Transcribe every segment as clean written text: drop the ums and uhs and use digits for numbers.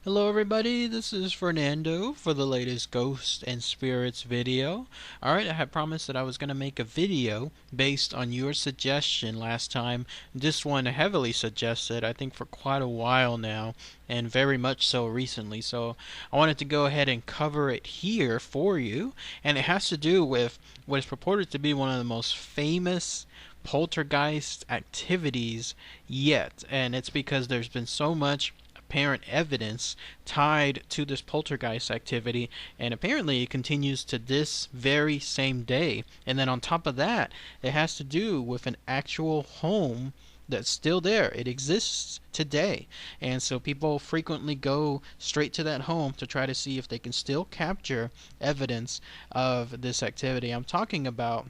Hello everybody, this is Fernando for the latest Ghost and Spirits video. Alright, I had promised that I was going to make a video based on your suggestion last time. This one heavily suggested, I think for quite a while now, and very much so recently. So I wanted to go ahead and cover it here for you, and it has to do with what is purported to be one of the most famous poltergeist activities yet. And it's because there's been so much apparent evidence tied to this poltergeist activity, and apparently it continues to this very same day. And then on top of that, it has to do with an actual home that's still there. It exists today, and so people frequently go straight to that home to try to see if they can still capture evidence of this activity. I'm talking about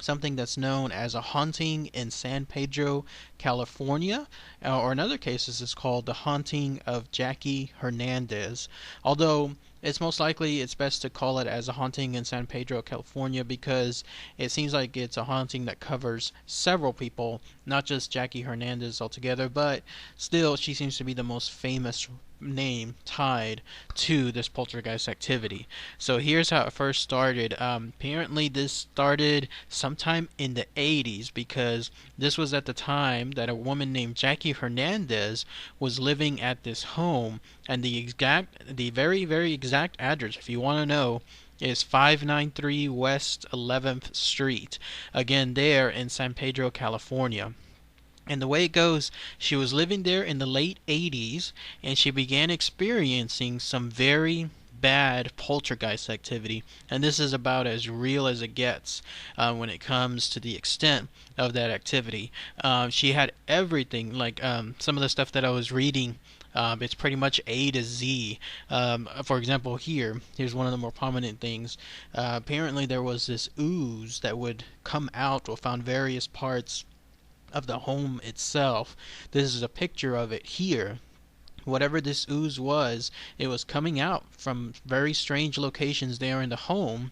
something that's known as a haunting in San Pedro, California, or in other cases it's called the Haunting of Jackie Hernandez. Although it's best to call it as a haunting in San Pedro, California, because it seems like it's a haunting that covers several people, not just Jackie Hernandez altogether, but still she seems to be the most famous name tied to this poltergeist activity. So here's how it first started. Apparently this started sometime in the 80s, because this was at the time that a woman named Jackie Hernandez was living at this home, and the very exact address, if you want to know, is 593 West 11th Street. Again, there in San Pedro, California. And the way it goes, she was living there in the late 80s, and she began experiencing some very bad poltergeist activity. And this is about as real as it gets when it comes to the extent of that activity. She had everything, like some of the stuff that I was reading. It's pretty much A to Z. For example, here's one of the more prominent things. Apparently there was this ooze that would come out or found various parts of the home itself. This is a picture of it here. Whatever this ooze was, it was coming out from very strange locations there in the home.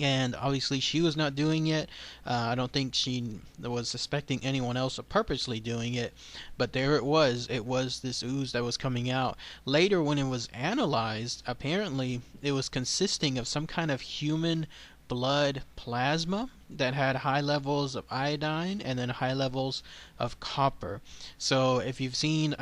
And obviously she was not doing it. I don't think she was suspecting anyone else of purposely doing it. But there it was. It was this ooze that was coming out. Later, when it was analyzed, apparently it was consisting of some kind of human blood plasma that had high levels of iodine and then high levels of copper. So if you've seen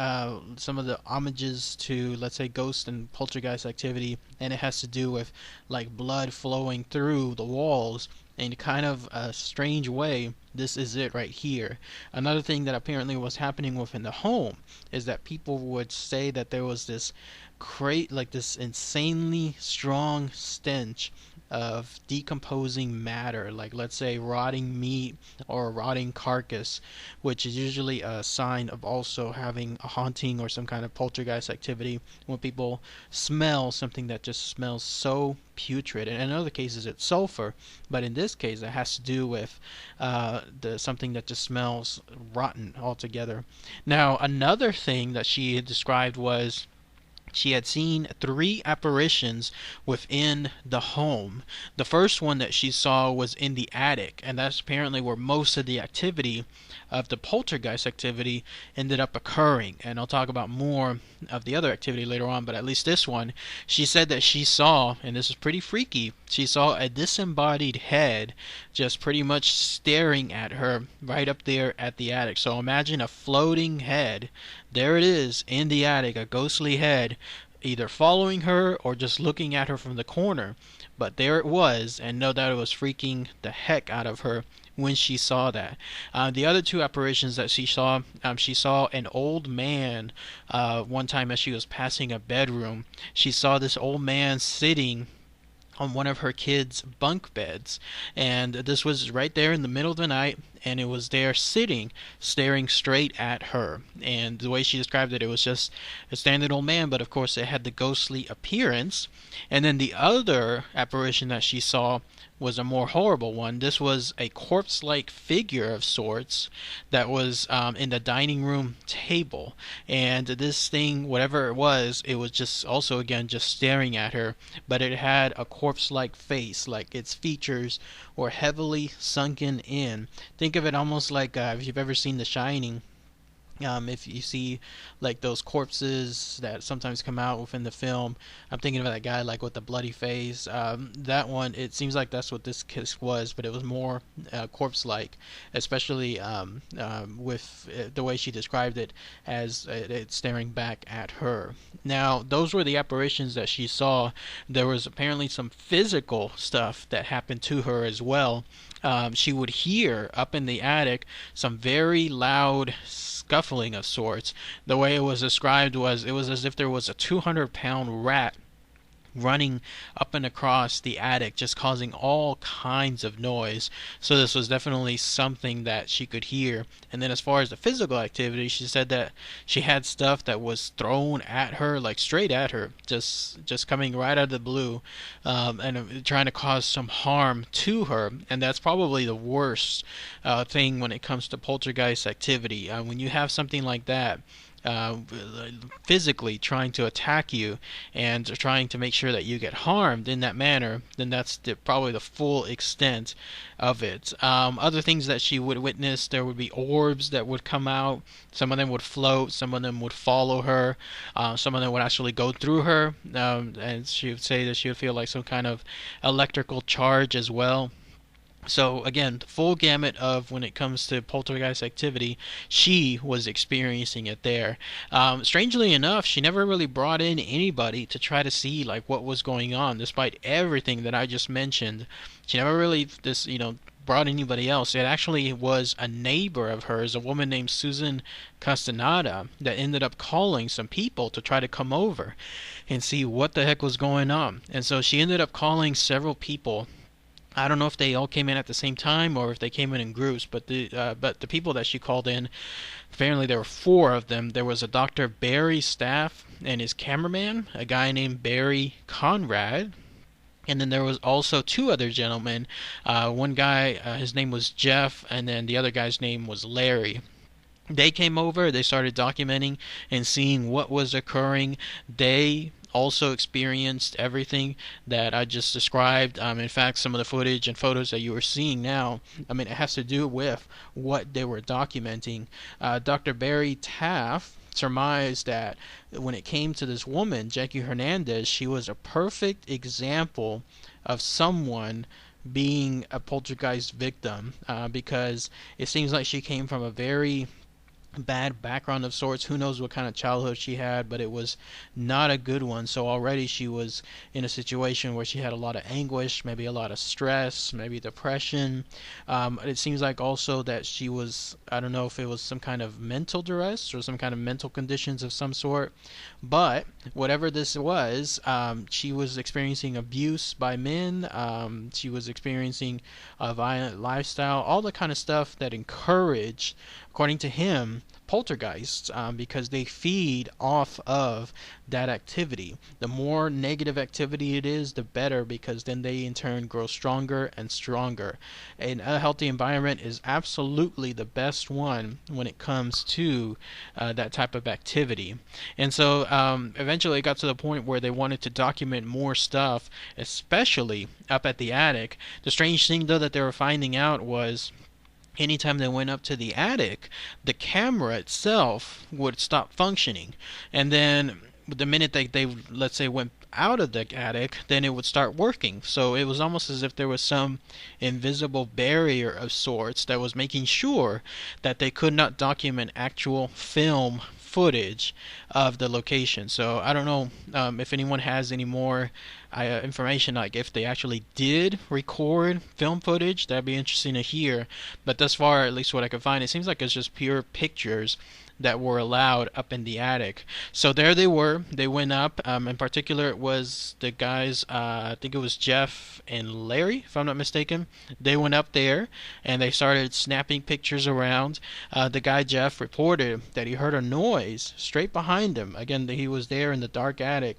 some of the homages to, let's say, ghost and poltergeist activity, and it has to do with like blood flowing through the walls in kind of a strange way, this is it right here. Another thing that apparently was happening within the home is that people would say that there was this this insanely strong stench of decomposing matter, like let's say rotting meat or a rotting carcass, which is usually a sign of also having a haunting or some kind of poltergeist activity, when people smell something that just smells so putrid. And in other cases it's sulfur, but in this case it has to do with something that just smells rotten altogether. Now, another thing that she had described was she had seen 3 apparitions within the home. The first one that she saw was in the attic, and that's apparently where most of the activity of the poltergeist activity ended up occurring. And I'll talk about more of the other activity later on, but at least this one, she said that she saw, and this is pretty freaky, she saw a disembodied head just pretty much staring at her right up there at the attic. So imagine a floating head. There it is in the attic, a ghostly head, either following her or just looking at her from the corner. But there it was, and no doubt it was freaking the heck out of her when she saw that. The other 2 apparitions that she saw an old man one time as she was passing a bedroom. She saw this old man sitting on one of her kids' bunk beds, and this was right there in the middle of the night, and it was there sitting, staring straight at her. And the way she described it, it was just a standard old man, but of course it had the ghostly appearance. And then the other apparition that she saw was a more horrible one. This was a corpse-like figure of sorts that was in the dining room table. And this thing, whatever it was just also, again, just staring at her. But it had a corpse-like face, like its features were heavily sunken in. Think of it almost like if you've ever seen The Shining, If you see like those corpses that sometimes come out within the film, I'm thinking of that guy like with the bloody face. That one, it seems like that's what this kiss was, but it was more corpse-like, especially with the way she described it as it staring back at her. Now, those were the apparitions that she saw. There was apparently some physical stuff that happened to her as well. She would hear up in the attic some very loud scuffling of sorts. The way it was described was it was as if there was a 200-pound rat running up and across the attic, just causing all kinds of noise. So this was definitely something that she could hear. And then as far as the physical activity, she said that she had stuff that was thrown at her, like straight at her, just coming right out of the blue, and trying to cause some harm to her. And that's probably the worst thing when it comes to poltergeist activity. When you have something like that, physically trying to attack you and trying to make sure that you get harmed in that manner, then that's probably the full extent of it. Other things that she would witness, there would be orbs that would come out. Some of them would float, some of them would follow her, some of them would actually go through her, and she would say that she would feel like some kind of electrical charge as well. So again, the full gamut of when it comes to poltergeist activity, she was experiencing it there. Strangely enough, she never really brought in anybody to try to see like what was going on, despite everything that I just mentioned. She never really brought anybody else. It actually was a neighbor of hers, a woman named Susan Castaneda, that ended up calling some people to try to come over and see what the heck was going on. And so she ended up calling several people. I don't know if they all came in at the same time or if they came in groups, but the people that she called in, apparently there were four of them. There was a Dr. Barry Staff and his cameraman, a guy named Barry Conrad, and then there was also two other gentlemen. One guy, his name was Jeff, and then the other guy's name was Larry. They came over, they started documenting and seeing what was occurring. They also experienced everything that I just described. In fact, some of the footage and photos that you are seeing now, it has to do with what they were documenting. Dr. Barry Taff surmised that when it came to this woman, Jackie Hernandez, she was a perfect example of someone being a poltergeist victim, because it seems like she came from a very bad background of sorts. Who knows what kind of childhood she had, but it was not a good one. So already she was in a situation where she had a lot of anguish, maybe a lot of stress, maybe depression. It seems like also that she was, I don't know if it was some kind of mental duress or some kind of mental conditions of some sort, but whatever this was, she was experiencing abuse by men. She was experiencing a violent lifestyle, all the kind of stuff that encouraged, according to him, poltergeists, because they feed off of that activity. The more negative activity it is, the better, because then they in turn grow stronger and stronger. And a healthy environment is absolutely the best one when it comes to that type of activity. And so eventually it got to the point where they wanted to document more stuff, especially up at the attic. The strange thing though that they were finding out was anytime they went up to the attic, the camera itself would stop functioning. And then the minute they let's say, went out of the attic, then it would start working. So it was almost as if there was some invisible barrier of sorts that was making sure that they could not document actual film footage of the location. So I don't know if anyone has any more information, like if they actually did record film footage. That'd be interesting to hear. But thus far, at least what I could find, it seems like it's just pure pictures that were allowed up in the attic. So there they were. They went up. In particular, it was the guys, I think it was Jeff and Larry, if I'm not mistaken. They went up there and they started snapping pictures around. The guy Jeff reported that he heard a noise straight behind him. Again, he was there in the dark attic,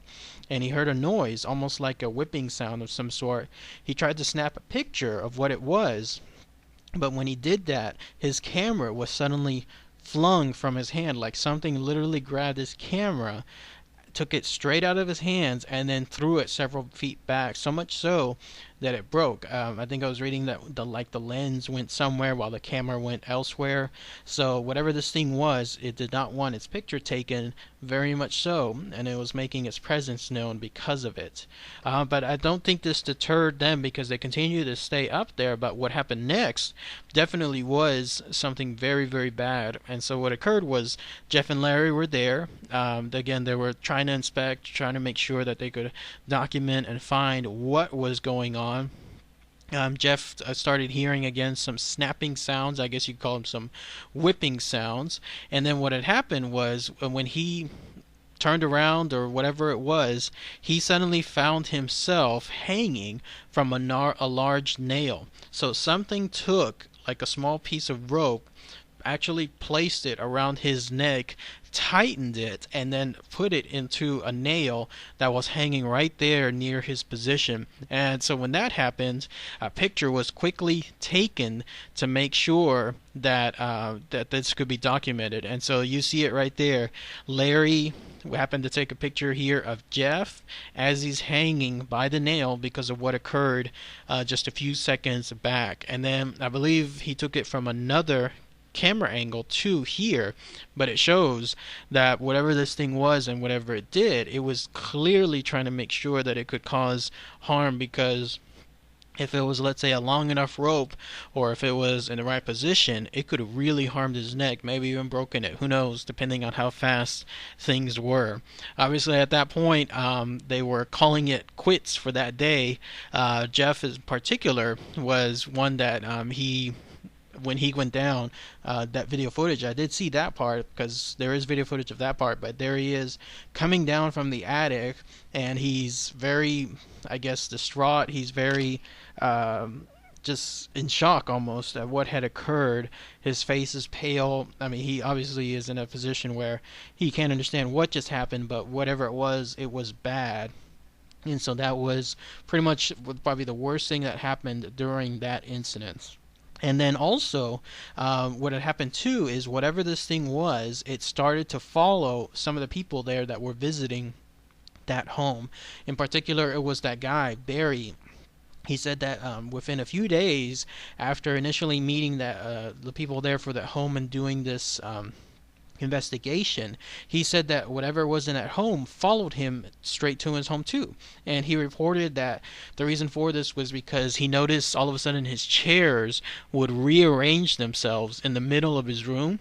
and he heard a noise, almost like a whipping sound of some sort. He tried to snap a picture of what it was, but when he did that, his camera was suddenly flung from his hand, like something literally grabbed his camera, took it straight out of his hands, and then threw it several feet back. So much so that it broke. I think I was reading that the lens went somewhere while the camera went elsewhere. So whatever this thing was, it did not want its picture taken, very much so, and it was making its presence known because of it. But I don't think this deterred them because they continued to stay up there. But what happened next definitely was something very, very bad. And so what occurred was Jeff and Larry were there. Again, they were trying to inspect, trying to make sure that they could document and find what was going on. Jeff started hearing again some snapping sounds. I guess you'd call them some whipping sounds. And then what had happened was when he turned around or whatever it was, he suddenly found himself hanging from a large nail. So something took like a small piece of rope, actually placed it around his neck, tightened it, and then put it into a nail that was hanging right there near his position. And so when that happened, a picture was quickly taken to make sure that that this could be documented. And so you see it right there. Larry happened to take a picture here of Jeff as he's hanging by the nail because of what occurred just a few seconds back. And then I believe he took it from another camera angle too here, but it shows that whatever this thing was and whatever it did, it was clearly trying to make sure that it could cause harm, because if it was, let's say, a long enough rope, or if it was in the right position, it could have really harmed his neck, maybe even broken it. Who knows, depending on how fast things were. Obviously, at that point, they were calling it quits for that day. Jeff, in particular, was one that when he went down, that video footage, I did see that part because there is video footage of that part, but there he is coming down from the attic, and he's very, I guess, distraught. He's very just in shock almost at what had occurred. His face is pale. I mean, he obviously is in a position where he can't understand what just happened, but whatever it was bad. And so that was pretty much probably the worst thing that happened during that incident. And then also, what had happened too is whatever this thing was, it started to follow some of the people there that were visiting that home. In particular, it was that guy, Barry. He said that within a few days after initially meeting the people there for that home and doing this investigation, he said that whatever was in that home followed him straight to his home too. And he reported that the reason for this was because he noticed all of a sudden his chairs would rearrange themselves in the middle of his room.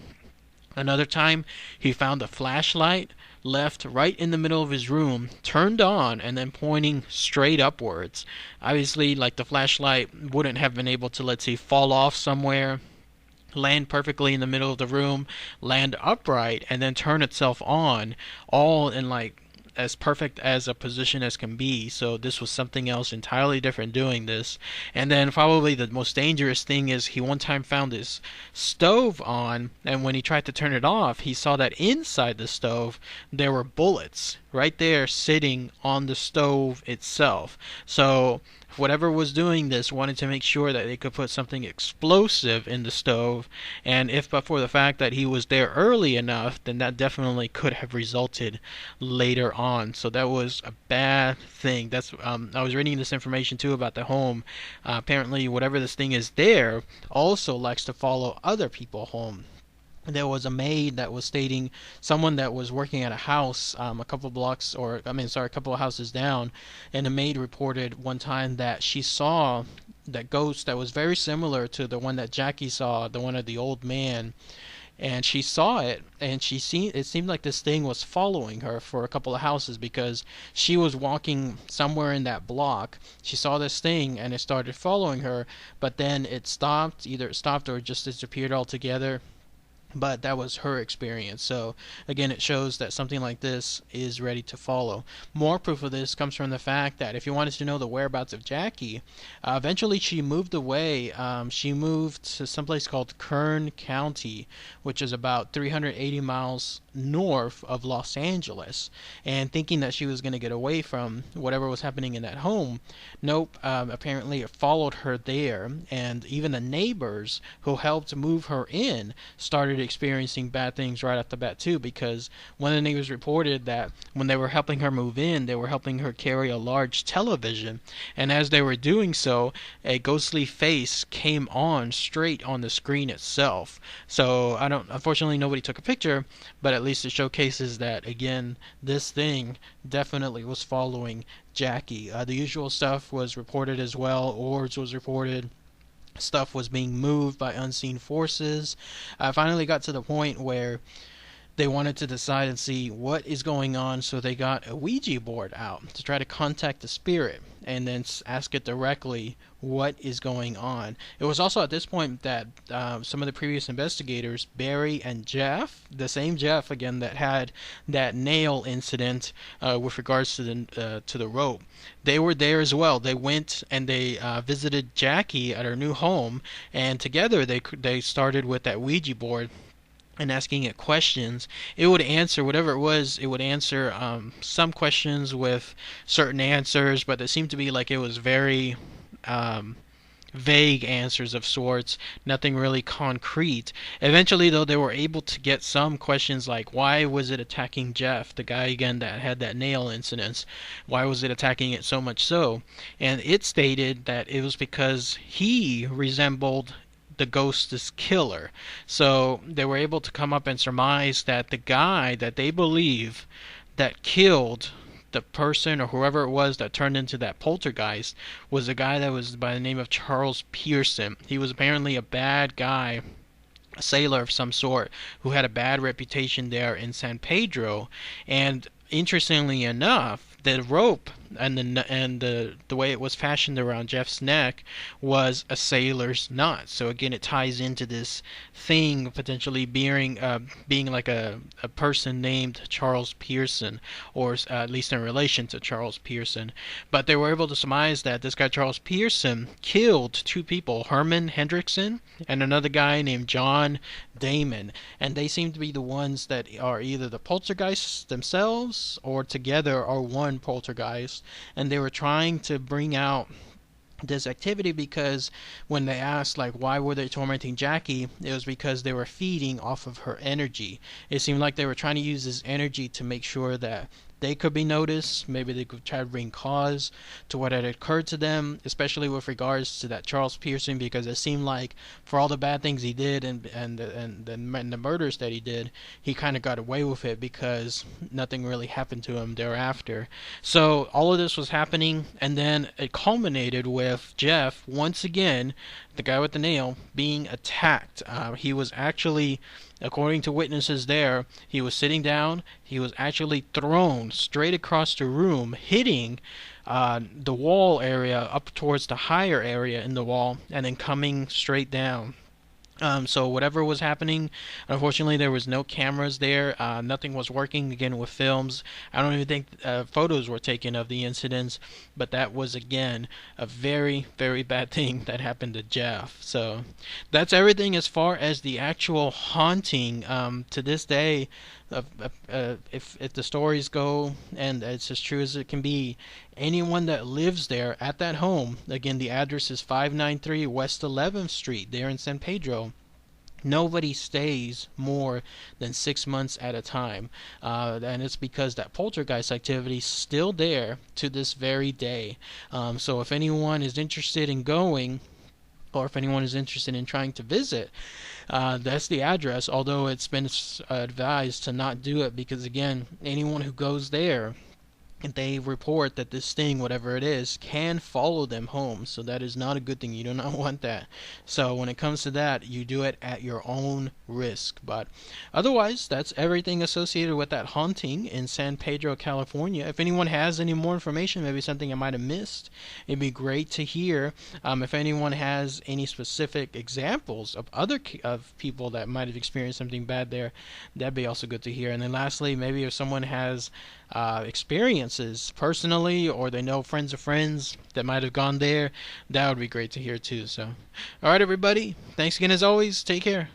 Another time he found a flashlight left right in the middle of his room, turned on and then pointing straight upwards. Obviously, like, the flashlight wouldn't have been able to, let's say, fall off somewhere, land perfectly in the middle of the room, land upright, and then turn itself on, all in like as perfect as a position as can be. So this was something else entirely different doing this. And then probably the most dangerous thing is he one time found his stove on, and when he tried to turn it off, he saw that inside the stove there were bullets right there sitting on the stove itself. So whatever was doing this wanted to make sure that they could put something explosive in the stove, and if but for the fact that he was there early enough, then that definitely could have resulted later on. So that was a bad thing. That's I was reading this information too about the home. Apparently whatever this thing is there also likes to follow other people home. There was a maid that was stating, someone that was working at a house a couple of houses down, and the maid reported one time that she saw that ghost that was very similar to the one that Jackie saw, the one of the old man. And she saw it, and it seemed like this thing was following her for a couple of houses, because she was walking somewhere in that block. She saw this thing and it started following her, but then it stopped. Either it stopped or it just disappeared altogether. But that was her experience. So again, it shows that something like this is ready to follow. More proof of this comes from the fact that if you wanted to know the whereabouts of Jackie, eventually she moved away. She moved to someplace called Kern County, which is about 380 miles north of Los Angeles, and thinking that she was going to get away from whatever was happening in that home. Nope, apparently it followed her there, and even the neighbors who helped move her in started experiencing bad things right off the bat too, because one of the neighbors reported that when they were helping her move in, they were helping her carry a large television, and as they were doing so, a ghostly face came on straight on the screen itself. So unfortunately nobody took a picture, but at least it showcases that, again, this thing definitely was following Jackie. The usual stuff was reported as well. Orbs was reported. Stuff was being moved by unseen forces. I finally got to the point where they wanted to decide and see what is going on, so they got a Ouija board out to try to contact the spirit and then ask it directly what is going on. It was also at this point that some of the previous investigators, Barry and Jeff, the same Jeff again that had that nail incident with regards to the rope, they were there as well. They went and they visited Jackie at her new home, and together they started with that Ouija board and asking it questions. It would answer whatever it was. It would answer some questions with certain answers, but it seemed to be like it was very vague answers of sorts, nothing really concrete. Eventually, though, they were able to get some questions like, why was it attacking Jeff, the guy again that had that nail incident? Why was it attacking it so much so? And it stated that it was because he resembled the ghost's killer. So they were able to come up and surmise that the guy that they believe that killed the person or whoever it was that turned into that poltergeist was a guy that was by the name of Charles Pearson. He was apparently a bad guy, a sailor of some sort, who had a bad reputation there in San Pedro. And interestingly enough, the rope and the way it was fashioned around Jeff's neck was a sailor's knot. So again, it ties into this thing potentially being like a person named Charles Pearson, or at least in relation to Charles Pearson. But they were able to surmise that this guy Charles Pearson killed two people, Herman Hendrickson and another guy named John Damon, and they seem to be the ones that are either the poltergeists themselves or together are one poltergeist. And they were trying to bring out this activity because when they asked like why were they tormenting Jackie, it was because they were feeding off of her energy. It seemed like they were trying to use this energy to make sure that they could be noticed. Maybe they could try to bring cause to what had occurred to them, especially with regards to that Charles Pearson, because it seemed like for all the bad things he did and the murders that he did, he kind of got away with it because nothing really happened to him thereafter. So all of this was happening, and then it culminated with Jeff once again, the guy with the nail, being attacked. He was actually, according to witnesses there, he was sitting down. He was actually thrown straight across the room, hitting the wall area up towards the higher area in the wall, and then coming straight down. So whatever was happening, unfortunately there was no cameras there. Nothing was working again with films. I don't even think photos were taken of the incidents, but that was again a very, very bad thing that happened to Jeff. So that's everything as far as the actual haunting. To this day, if the stories go and it's as true as it can be, anyone that lives there at that home, again the address is 593 West 11th Street there in San Pedro, nobody stays more than 6 months at a time, and it's because that poltergeist activity is still there to this very day. So if anyone is interested in going, or if anyone is interested in trying to visit, that's the address, although it's been advised to not do it because, again, anyone who goes there, they report that this thing, whatever it is, can follow them home. So that is not a good thing. You do not want that. So when it comes to that, you do it at your own risk. But otherwise, that's everything associated with that haunting in San Pedro, California. If anyone has any more information, maybe something I might have missed, it'd be great to hear. If anyone has any specific examples of other of people that might have experienced something bad there, that'd be also good to hear. And then lastly, maybe if someone has experiences personally, or they know friends of friends that might have gone there, that would be great to hear too. So alright everybody, thanks again as always, take care.